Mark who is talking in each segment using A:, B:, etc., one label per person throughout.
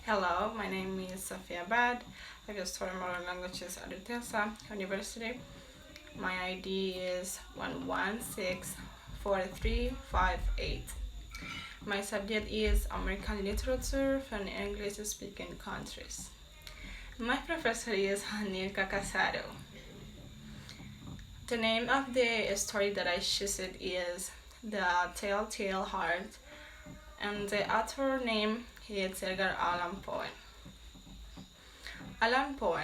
A: Hello, my name is Safia Bad. I just study modern languages at Utesa University. My ID is 1164358. My subject is American literature from English speaking countries. My professor is Nilka Casado. The name of the story that I choose is The Telltale Heart, and the author name is Edgar Allan Poe. Allan Poe.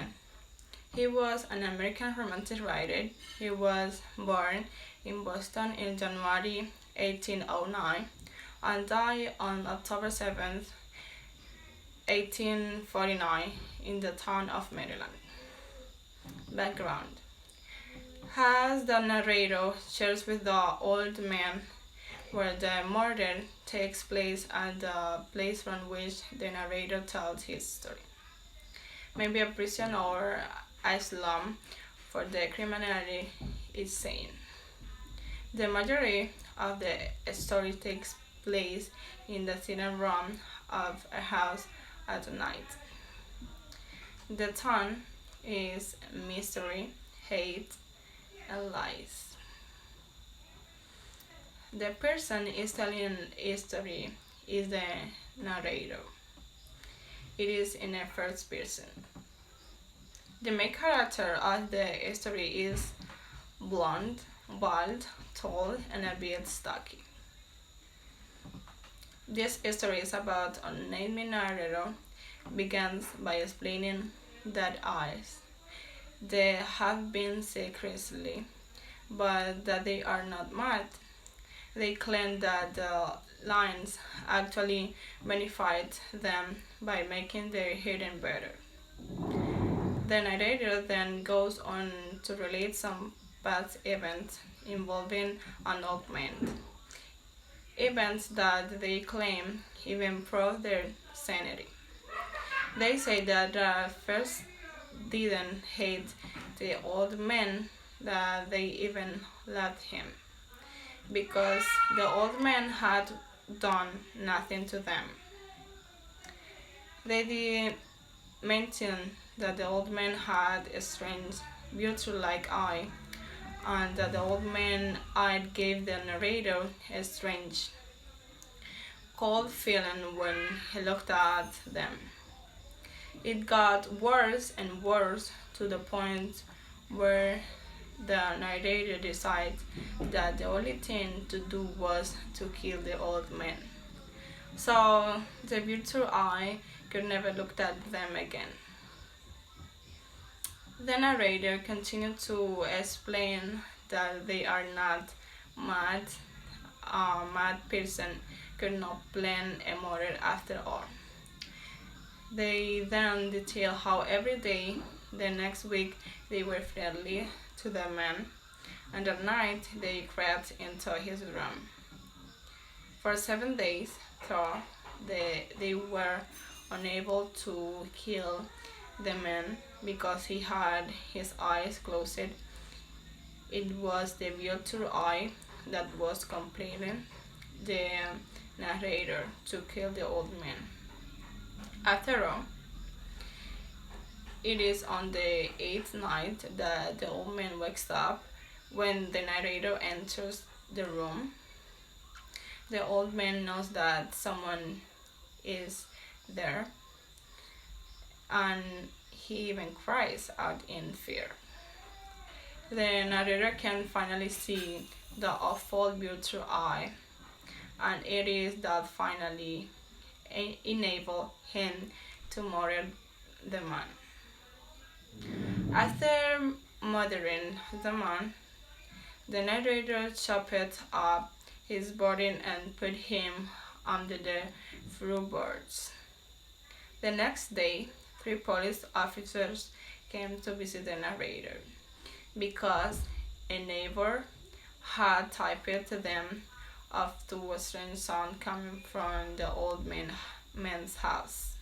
A: He was an American romantic writer. He was born in Boston in January 1809 and died on October 7th, 1849 in the town of Maryland. Background. As the narrator shares with the old man where the murder takes place and the place from which the narrator tells his story. Maybe a prison or asylum for the criminality is sane. The majority of the story takes place in the sitting room of a house at night. The tone is mystery, hate, and lies. The person is telling a story is the narrator. It is in a first person. The main character of the story is blonde, bald, tall, and a bit stocky. This story is about a unnamed narrator begins by explaining that eyes they have been secretly, but that they are not mad. They claim that the lines actually benefit them by making their hearing better. The narrator then goes on to relate some past events involving an old man, events that they claim even prove their sanity. They say that the first didn't hate the old man, that they even loved him, because the old man had done nothing to them. They did mention that the old man had a strange, beauty-like eye, and that the old man eye gave the narrator a strange, cold feeling when he looked at them. It got worse and worse to the point where the narrator decided that the only thing to do was to kill the old man. So the virtual eye could never look at them again. The narrator continued to explain that they are not mad. A mad person could not plan a murder after all. They then detail how every day the next week they were friendly to the man, and at night they crept into his room. For 7 days, though they were unable to kill the man because he had his eyes closed. It was the virtual eye that was compelling the narrator to kill the old man. After all, it is on the eighth night that the old man wakes up. When the narrator enters the room, the old man knows that someone is there, and he even cries out in fear. The narrator can finally see the awful virtual eye, and it is that finally enable him to murder the man. After murdering the man, the narrator chopped up his body and put him under the floorboards. The next day, 3 police officers came to visit the narrator because a neighbor had typed to them of two strange sound coming from the old man's house.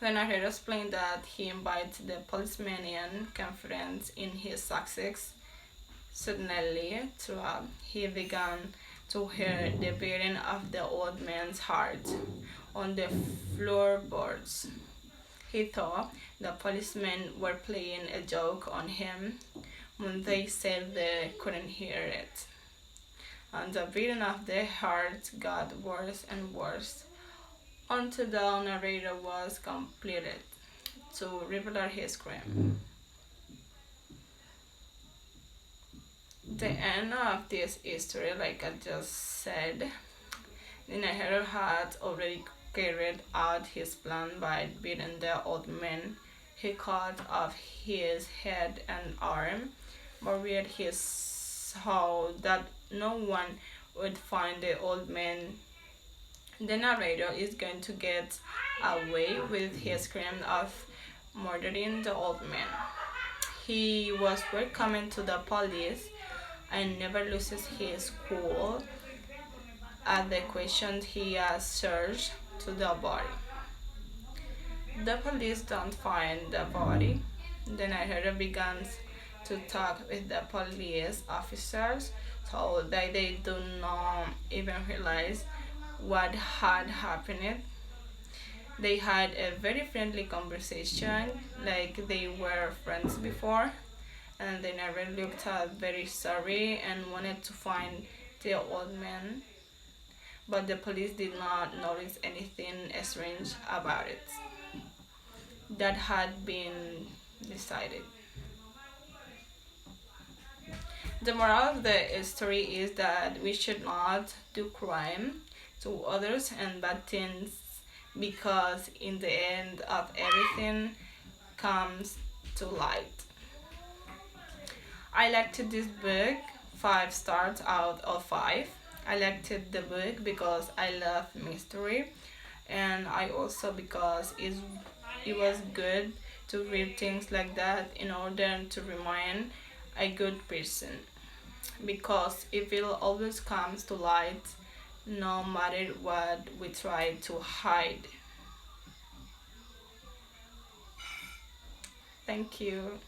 A: The narrator explained that he invited the policeman in conference in his Sussex. Suddenly, throughout, he began to hear the beating of the old man's heart, on the floorboards. He thought the policemen were playing a joke on him when they said they couldn't hear it. And the beating of their hearts got worse and worse until the narrator was completed to reveal his crime. The end of this history, like I just said, the narrator had already carried out his plan by beating the old man. He cut off his head and arm, buried his so that no one would find the old man. The narrator is going to get away with his crime of murdering the old man. He was welcoming to the police and never loses his cool at the questions he answers to the body. The police don't find the body. The narrator begins to talk with the police officers so that they do not even realize what had happened. They had a very friendly conversation, like they were friends before, and they never looked very sorry and wanted to find the old man. But the police did not notice anything strange about it. That had been decided. The moral of the story is that we should not do crime to others and bad things because in the end of everything comes to light. I liked this book 5 stars out of 5. I liked the book because I love mystery and I also because it was good to read things like that in order to remain a good person because evil always comes to light no matter what we try to hide. Thank you.